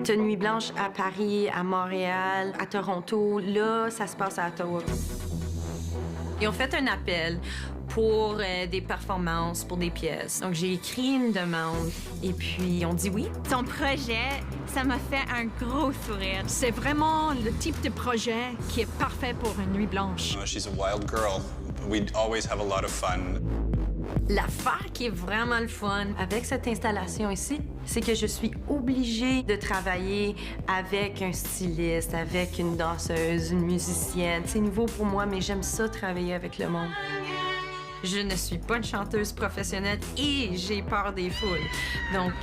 T'as Nuit blanche à Paris, à Montréal, à Toronto. Là, ça se passe à Ottawa. Ils ont fait un appel pour des performances, pour des pièces. Donc, j'ai écrit une demande et puis ils ont dit oui. Ton projet, ça m'a fait un gros sourire. C'est vraiment le type de projet qui est parfait pour une nuit blanche. She's a wild girl. We always have a lot of fun. L'affaire qui est vraiment le fun avec cette installation ici, c'est que je suis obligée de travailler avec un styliste, avec une danseuse, une musicienne. C'est nouveau pour moi, mais j'aime ça travailler avec le monde. Je ne suis pas une chanteuse professionnelle et j'ai peur des foules. Donc,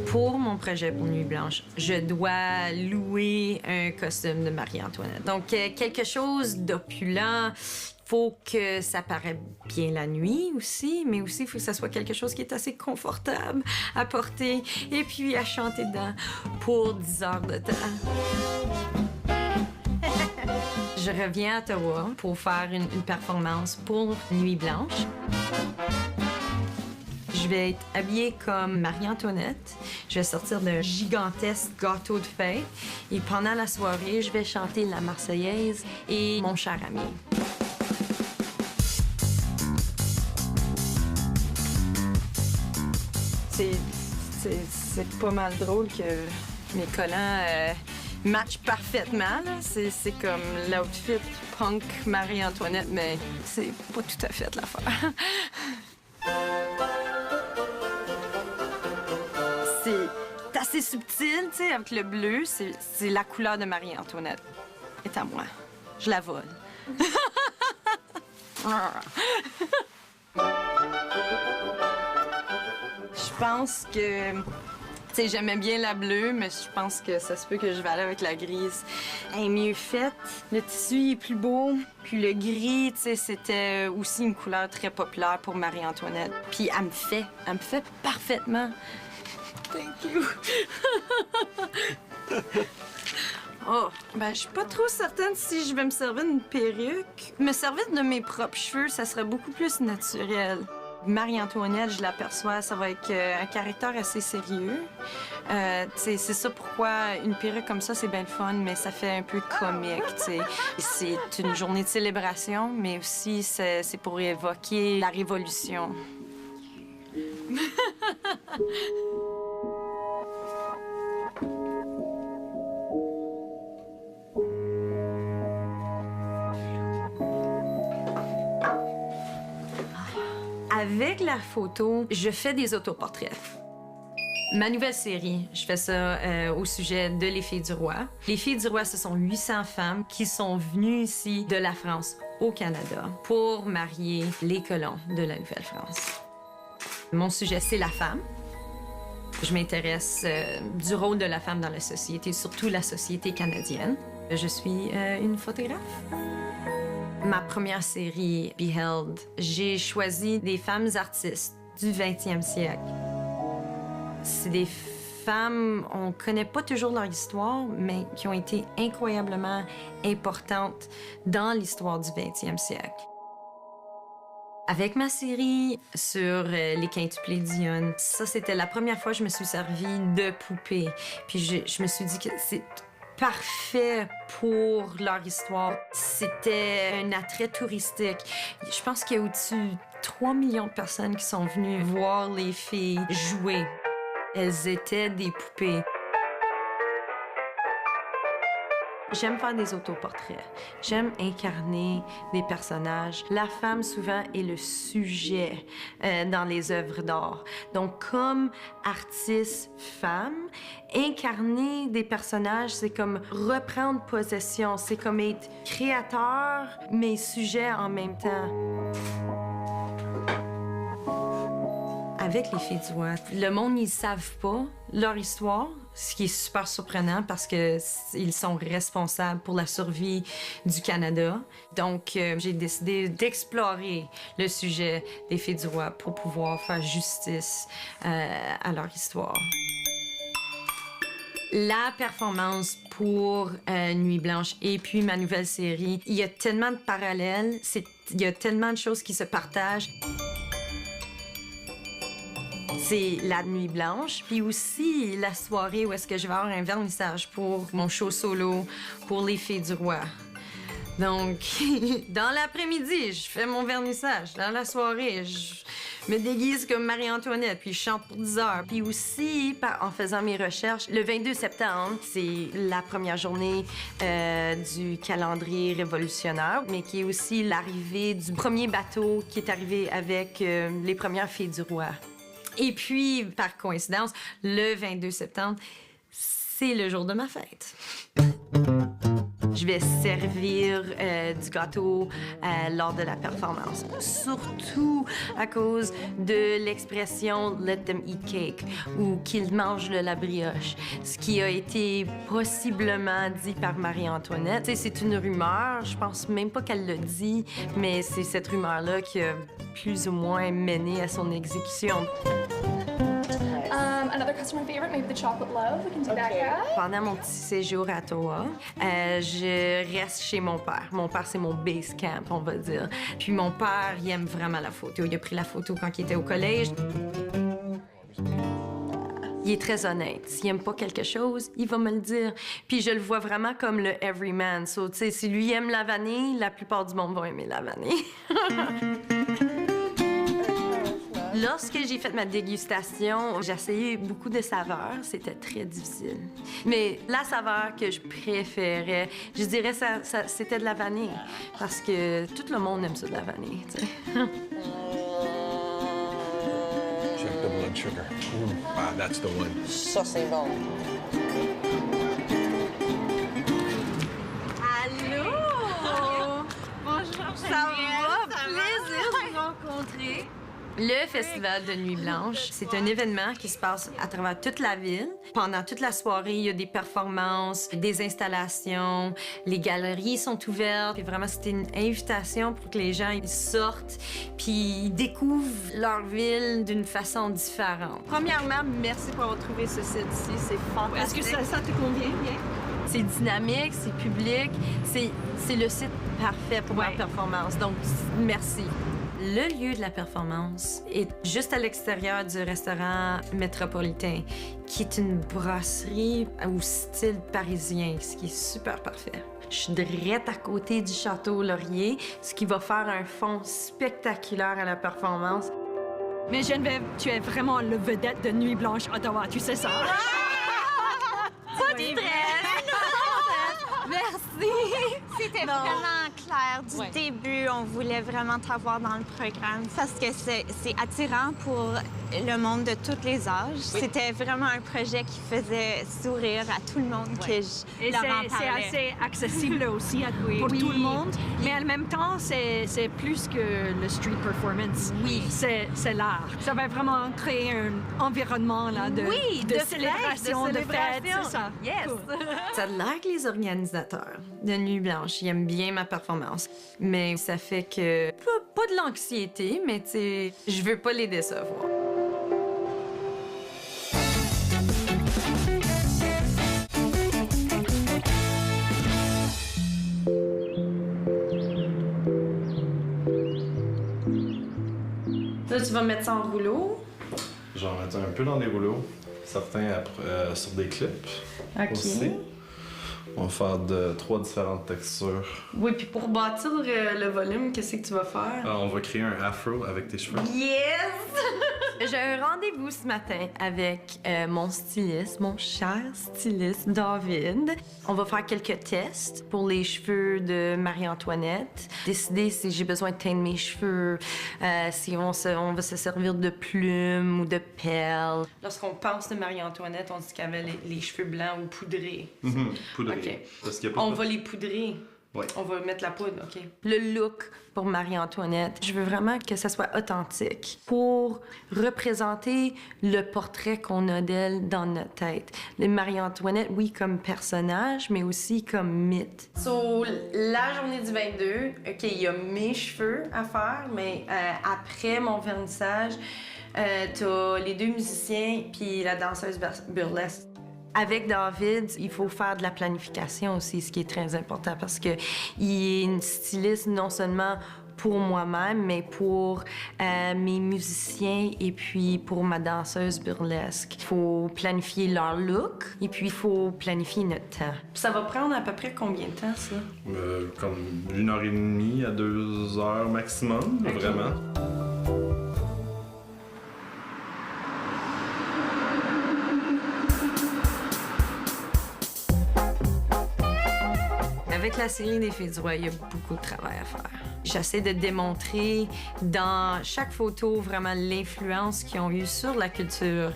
pour mon projet pour Nuit blanche, je dois louer un costume de Marie-Antoinette. Donc, quelque chose d'opulent. Faut que ça paraisse bien la nuit aussi, mais aussi il faut que ça soit quelque chose qui est assez confortable à porter et puis à chanter dedans pour 10 heures de temps. Je reviens à Ottawa pour faire une performance pour Nuit blanche. Je vais être habillée comme Marie-Antoinette. Je vais sortir d'un gigantesque gâteau de fête. Et pendant la soirée, je vais chanter la Marseillaise et Mon cher ami. C'est pas mal drôle que mes collants matchent parfaitement. C'est comme l'outfit punk Marie-Antoinette, mais c'est pas tout à fait l'affaire. C'est assez subtil, tu sais, avec le bleu. C'est la couleur de Marie-Antoinette. Elle est à moi. Je la vole. Je pense que... Tu sais, j'aimais bien la bleue, mais je pense que ça se peut que je vais aller avec la grise. Elle est mieux faite. Le tissu est plus beau. Puis le gris, tu sais, c'était aussi une couleur très populaire pour Marie-Antoinette. Puis elle me fait parfaitement. Thank you. Oh, ben, je suis pas trop certaine si je vais me servir d'une perruque. Me servir de mes propres cheveux, ça serait beaucoup plus naturel. Marie-Antoinette, je l'aperçois, ça va être un caractère assez sérieux. C'est ça pourquoi une perruque comme ça, c'est bien le fun, mais ça fait un peu comique, tu sais. C'est une journée de célébration, mais aussi c'est pour évoquer la Révolution. Avec la photo, je fais des autoportraits. Ma nouvelle série, je fais ça au sujet de Les Filles du Roi. Les Filles du Roi, ce sont 800 femmes qui sont venues ici de la France au Canada pour marier les colons de la Nouvelle-France. Mon sujet, c'est la femme. Je m'intéresse du rôle de la femme dans la société, surtout la société canadienne. Je suis une photographe. Ma première série, Beheld, j'ai choisi des femmes artistes du 20e siècle. C'est des femmes, on connaît pas toujours leur histoire, mais qui ont été incroyablement importantes dans l'histoire du 20e siècle. Avec ma série sur les quintuplés d'Yonne, ça, c'était la première fois que je me suis servie de poupées. Puis je me suis dit que c'est parfait pour leur histoire. C'était un attrait touristique. Je pense qu'il y a au-dessus de 3 millions de personnes qui sont venues voir les filles jouer. Elles étaient des poupées. J'aime faire des autoportraits. J'aime incarner des personnages. La femme, souvent, est le sujet dans les œuvres d'art. Donc, comme artiste femme, incarner des personnages, c'est comme reprendre possession. C'est comme être créateur, mais sujet en même temps. Avec les Filles du Roi, le monde, ils savent pas leur histoire. ce qui est super surprenant parce qu'ils sont responsables pour la survie du Canada. Donc, j'ai décidé d'explorer le sujet des Filles du Roi pour pouvoir faire justice à leur histoire. La performance pour Nuit Blanche et puis ma nouvelle série, il y a tellement de parallèles, il y a tellement de choses qui se partagent. C'est la Nuit Blanche, puis aussi la soirée où est-ce que je vais avoir un vernissage pour mon show solo pour les Filles du Roi. Donc, dans l'après-midi, je fais mon vernissage. Dans la soirée, je me déguise comme Marie-Antoinette, puis je chante pour 10 heures. Puis aussi, en faisant mes recherches, le 22 septembre, c'est la première journée du calendrier révolutionnaire, mais qui est aussi l'arrivée du premier bateau qui est arrivé avec les premières Filles du Roi. Et puis, par coïncidence, le 22 septembre, c'est le jour de ma fête. Je vais servir du gâteau lors de la performance. Surtout à cause de l'expression « let them eat cake » ou « qu'ils mangent la brioche », ce qui a été possiblement dit par Marie-Antoinette. C'est une rumeur, je pense même pas qu'elle l'a dit, mais c'est cette rumeur-là qui a plus ou moins mené à son exécution. Another customer favorite, maybe the chocolate love. We can do that, yeah? Pendant mon petit séjour à Ottawa, je reste chez mon père. Mon père, c'est mon base camp, on va dire. Puis mon père, il aime vraiment la photo. Il a pris la photo quand il était au collège. Il est très honnête. S'il aime pas quelque chose, il va me le dire. Puis je le vois vraiment comme le everyman. So, tu sais, si lui aime la vanille, la plupart du monde va aimer la vanille. Lorsque j'ai fait ma dégustation, j'ai essayé beaucoup de saveurs. C'était très difficile. Mais la saveur que je préférais, je dirais, c'était de la vanille. Parce que tout le monde aime ça, de la vanille, tu sais. Check the blood sugar. Wow, that's the one. Ça, c'est bon. Allô? Bonjour, Ça va? Plaisir de vous rencontrer. Le Festival de Nuit Blanche, c'est un événement qui se passe à travers toute la ville. Pendant toute la soirée, il y a des performances, des installations, les galeries sont ouvertes. Puis vraiment, c'était une invitation pour que les gens ils sortent puis ils découvrent leur ville d'une façon différente. Premièrement, merci pour avoir trouvé ce site-ci, c'est fantastique. Est-ce que ça te convient bien? C'est dynamique, c'est public, c'est le site parfait pour ma performance. Donc, merci. Le lieu de la performance est juste à l'extérieur du restaurant métropolitain, qui est une brasserie au style parisien, ce qui est super parfait. Je suis direct à côté du Château Laurier, ce qui va faire un fond spectaculaire à la performance. Mais Geneviève, tu es vraiment le vedette de Nuit Blanche Ottawa, tu sais ça? Pas de stress! Merci! C'était vraiment clair du début. On voulait vraiment t'avoir dans le programme parce que c'est attirant pour le monde de tous les âges. Oui. C'était vraiment un projet qui faisait sourire à tout le monde que Et c'est assez accessible aussi pour tout le monde. Mais en même temps, c'est plus que le street performance. Oui. C'est l'art. Ça va vraiment créer un environnement là, de célébration, de fête, c'est ça. Yes! Cool. Ça a l'air que les organisateurs de Nuit Blanche, ils aiment bien ma performance. Mais ça fait que... Pas de l'anxiété, mais tu sais, je veux pas les décevoir. Là, tu vas mettre ça en rouleau. J'en mets un peu dans des rouleaux, certains sur des clips aussi. On va faire 3 différentes textures. Oui, puis pour bâtir le volume, qu'est-ce que tu vas faire? On va créer un afro avec tes cheveux. Yes! J'ai un rendez-vous ce matin avec mon styliste, mon cher styliste David. On va faire quelques tests pour les cheveux de Marie-Antoinette. Décider si j'ai besoin de teindre mes cheveux, si on va se servir de plumes ou de perles. Lorsqu'on pense de Marie-Antoinette, on dit qu'elle avait les cheveux blancs ou poudrés. Poudrés. OK. Parce qu'il y a pas On va les poudrer. Oui. On va mettre la poudre, OK. Le look pour Marie-Antoinette, je veux vraiment que ça soit authentique pour représenter le portrait qu'on a d'elle dans notre tête. Marie-Antoinette, oui, comme personnage, mais aussi comme mythe. So, la journée du 22, OK, il y a mes cheveux à faire, mais après mon vernissage, t'as les 2 musiciens puis la danseuse burlesque. Avec David, il faut faire de la planification aussi, ce qui est très important parce que il est une styliste non seulement pour moi-même, mais pour mes musiciens et puis pour ma danseuse burlesque. Il faut planifier leur look et puis il faut planifier notre temps. Ça va prendre à peu près combien de temps, ça? Comme 1h30 à 2 heures maximum, okay. Vraiment. Avec la série des Filles du Roi, il y a beaucoup de travail à faire. J'essaie de démontrer dans chaque photo vraiment l'influence qu'ils ont eue sur la culture,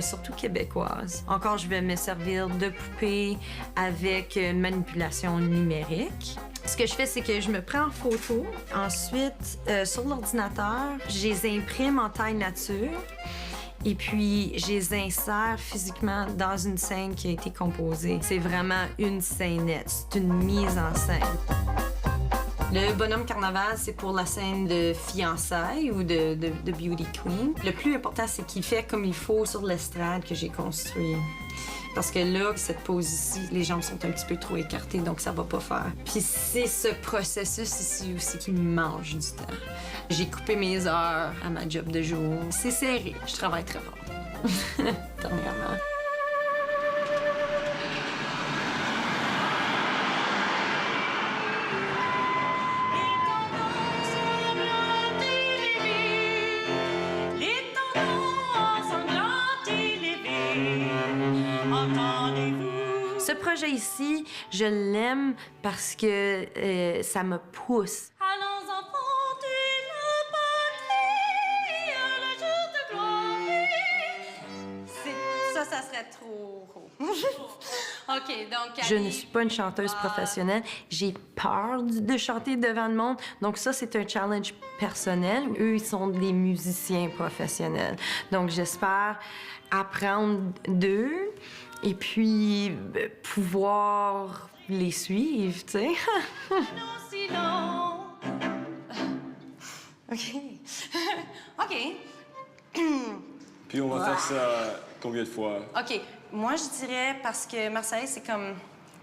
surtout québécoise. Encore, je vais me servir de poupées avec une manipulation numérique. Ce que je fais, c'est que je me prends en photo. Ensuite, sur l'ordinateur, je les imprime en taille nature. Et puis, je les insère physiquement dans une scène qui a été composée. C'est vraiment une scénette, c'est une mise en scène. Le bonhomme carnaval, c'est pour la scène de fiançailles ou de beauty queen. Le plus important, c'est qu'il fait comme il faut sur l'estrade que j'ai construit. Parce que là, cette pose ici, les jambes sont un petit peu trop écartées, donc ça va pas faire. Puis c'est ce processus ici aussi qui me mange du temps. J'ai coupé mes heures à ma job de jour. C'est serré, je travaille très fort. Dernièrement. Ce projet ici, je l'aime parce que ça me pousse. Allons emprunter la patrie, le jour de gloire. Ça serait trop haut. OK, donc... Je ne suis pas une chanteuse professionnelle. J'ai peur de chanter devant le monde. Donc ça, c'est un challenge personnel. Eux, ils sont des musiciens professionnels. Donc j'espère apprendre d'eux et puis pouvoir les suivre, tu sais. OK. OK. Puis on va faire ça combien de fois? OK. Moi, je dirais parce que Marseillaise,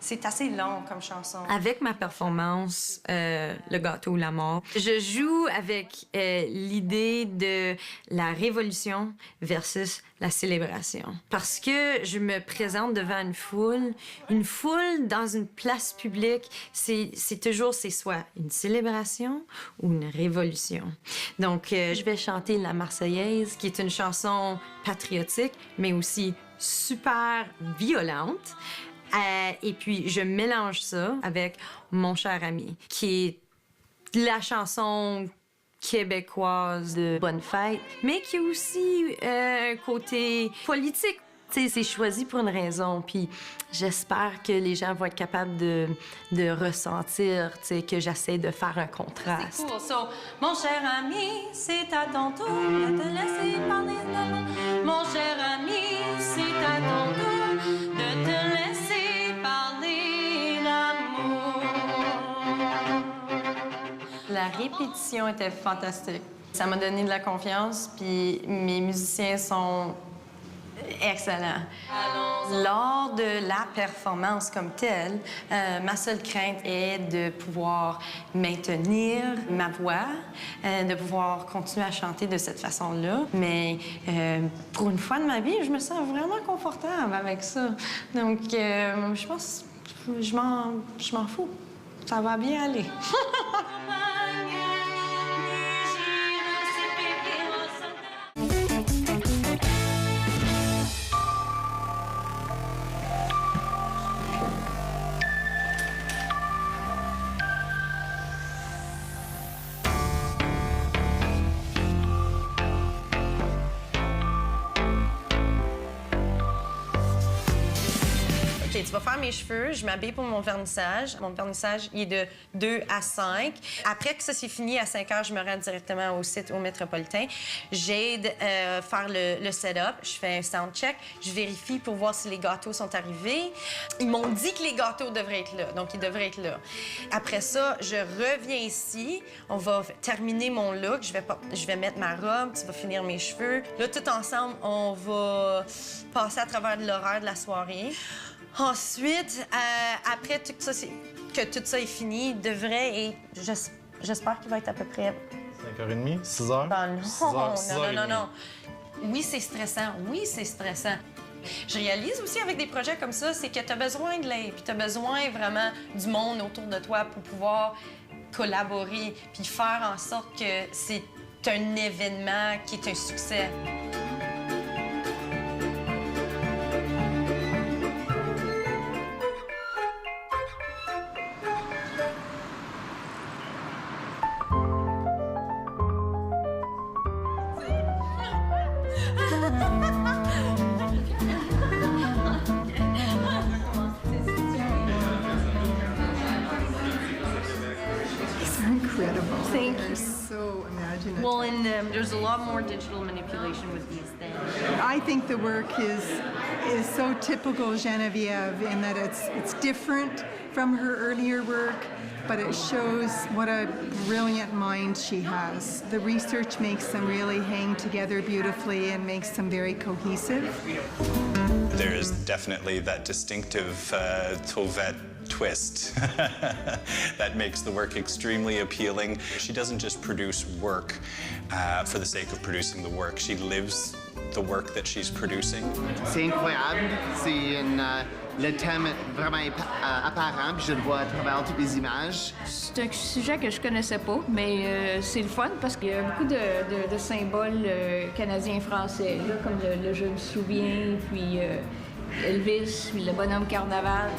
c'est assez long comme chanson. Avec ma performance, Le gâteau ou la mort, je joue avec l'idée de la révolution versus la célébration. Parce que je me présente devant une foule dans une place publique, c'est soit une célébration ou une révolution. Donc, je vais chanter la Marseillaise, qui est une chanson patriotique, mais aussi super violente. Et puis, je mélange ça avec Mon cher ami, qui est la chanson québécoise de Bonne fête, mais qui a aussi un côté politique. Tu sais, c'est choisi pour une raison, puis j'espère que les gens vont être capables de ressentir, tu sais, que j'essaie de faire un contraste. C'est cool. So, mon cher ami, c'est à ton tour de te laisser parler d'amour. Mon cher ami, c'est à ton tour de te laisser parler d'amour. La répétition était fantastique. Ça m'a donné de la confiance, puis mes musiciens sont excellent. Lors de la performance comme telle, ma seule crainte est de pouvoir maintenir ma voix, de pouvoir continuer à chanter de cette façon-là. Mais pour une fois de ma vie, je me sens vraiment confortable avec ça. Donc, je pense, je m'en fous. Ça va bien aller. tu vas faire mes cheveux, je m'habille pour mon vernissage. Mon vernissage, il est de 2 à 5. Après que ça, c'est fini, à 5 heures, je me rends directement au site, au Métropolitain. J'aide faire le setup. Je fais un sound check. Je vérifie pour voir si les gâteaux sont arrivés. Ils m'ont dit que les gâteaux devraient être là, donc ils devraient être là. Après ça, je reviens ici. On va terminer mon look. Je vais mettre ma robe, tu vas finir mes cheveux. Là, tout ensemble, on va passer à travers l'horaire de la soirée. Ensuite, après que tout ça est fini, il devrait être... J'espère qu'il va être à peu près... 5h30? 6h? Ben non, 6h30. non. Oui, c'est stressant. Je réalise aussi avec des projets comme ça, c'est que tu as besoin de l'aide, puis tu as besoin vraiment du monde autour de toi pour pouvoir collaborer, puis faire en sorte que c'est un événement qui est un succès. Incredible. Thank They're you. so imaginative. Well, and there's a lot more digital manipulation with these things. I think the work is so typical Genevieve in that it's different from her earlier work, but it shows what a brilliant mind she has. The research makes them really hang together beautifully and makes them very cohesive. There is definitely that distinctive Tauvet twist that makes the work extremely appealing. She doesn't just produce work for the sake of producing the work. She lives the work that she's producing. C'est incroyable. Le thème est vraiment apparent, puis je le vois à travers toutes les images. C'est un sujet que je connaissais pas, mais c'est le fun parce qu'il y a beaucoup de symboles canadiens-français, là, comme le Je me souviens, puis Elvis, puis le bonhomme carnaval.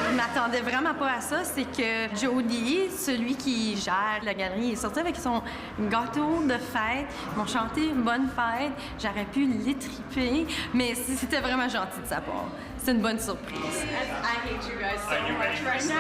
Je m'attendais vraiment pas à ça, c'est que Jody, celui qui gère la galerie, est sorti avec son gâteau de fête. Ils m'ont chanté « Bonne fête ». J'aurais pu l'étriper, mais c'était vraiment gentil de sa part. C'est une bonne surprise. I hate you guys so much right now.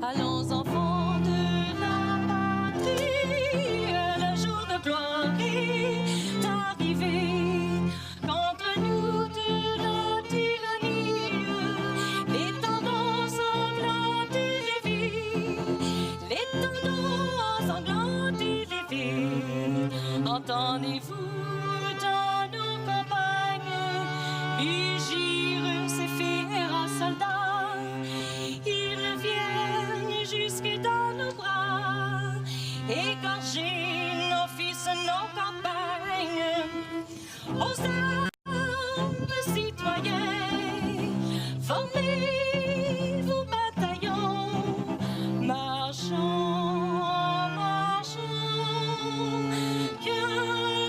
Allons enfants de la patrie, le jour de gloire est arrivé. Contre nous de la tyrannie, les tendances sanglantes et lévées, les tendances sanglantes et lévées. Entendez-vous dans nos campagnes mugir ces fiers soldats? Jusque dans nos bras, égorger nos fils, nos campagnes, aux armes citoyens, formez vos bataillons, marchons, marchons, que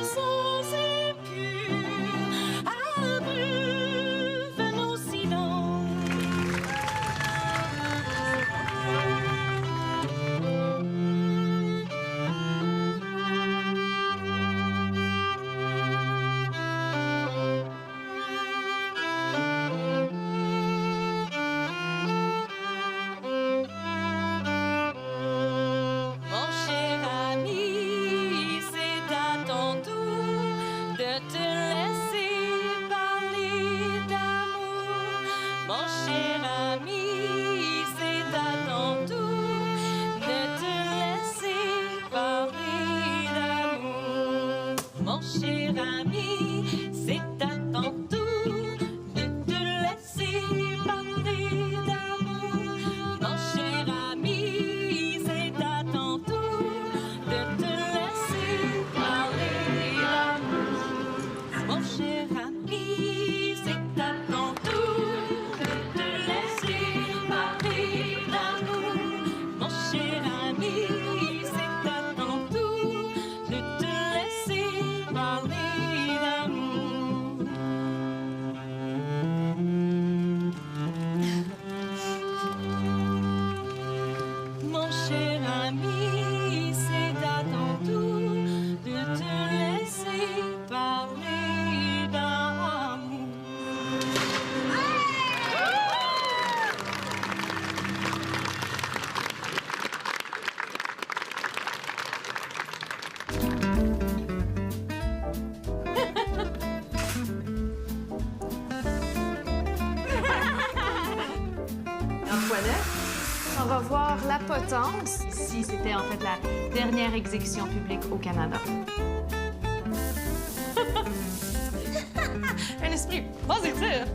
sans épure abreuve nos silences. cher ami, c'est à ton tour de te laisser parler d'amour. Mon cher ami, c'est à ton tour de te laisser parler d'amour. Mon cher ami, c'est à ton tour de te laisser parler d'amour. Mon cher ami, c'est à ton tour de te laisser parler d'amour. Mon cher ami, c'est à ton tour de te laisser parler d'amour. Antoinette? On va voir La Potence. Ici, c'était en fait la dernière exécution publique au Canada. Un esprit positif.